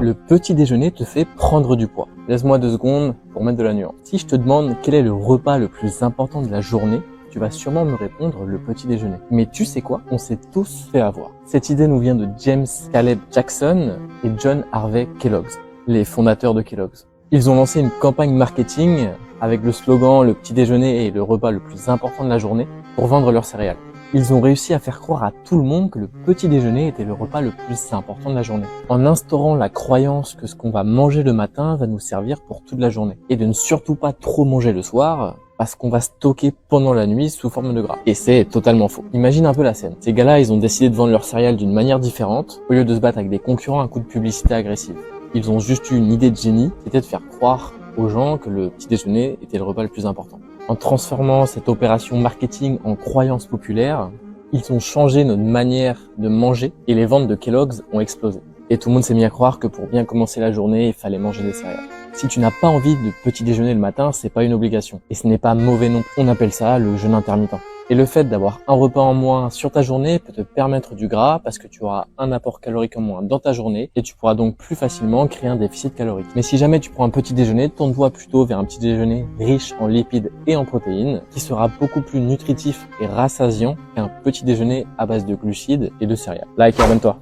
Le petit déjeuner te fait prendre du poids. Laisse-moi 2 secondes pour mettre de la nuance. Si je te demande quel est le repas le plus important de la journée, tu vas sûrement me répondre le petit déjeuner. Mais tu sais quoi? On s'est tous fait avoir. Cette idée nous vient de James Caleb Jackson et John Harvey Kellogg's, les fondateurs de Kellogg's. Ils ont lancé une campagne marketing avec le slogan « Le petit déjeuner est le repas le plus important de la journée » pour vendre leurs céréales. Ils ont réussi à faire croire à tout le monde que le petit déjeuner était le repas le plus important de la journée, en instaurant la croyance que ce qu'on va manger le matin va nous servir pour toute la journée, et de ne surtout pas trop manger le soir, parce qu'on va stocker pendant la nuit sous forme de gras. Et c'est totalement faux. Imagine un peu la scène. Ces gars-là, ils ont décidé de vendre leurs céréales d'une manière différente, au lieu de se battre avec des concurrents à coups de publicité agressive. Ils ont juste eu une idée de génie, c'était de faire croire aux gens que le petit déjeuner était le repas le plus important. En transformant cette opération marketing en croyance populaire, ils ont changé notre manière de manger et les ventes de Kellogg's ont explosé. Et tout le monde s'est mis à croire que pour bien commencer la journée, il fallait manger des céréales. Si tu n'as pas envie de petit déjeuner le matin, c'est pas une obligation. Et ce n'est pas mauvais non plus. On appelle ça le jeûne intermittent. Et le fait d'avoir un repas en moins sur ta journée peut te permettre du gras parce que tu auras un apport calorique en moins dans ta journée et tu pourras donc plus facilement créer un déficit calorique. Mais si jamais tu prends un petit déjeuner, tourne-toi plutôt vers un petit déjeuner riche en lipides et en protéines qui sera beaucoup plus nutritif et rassasiant qu'un petit déjeuner à base de glucides et de céréales. Like et abonne-toi.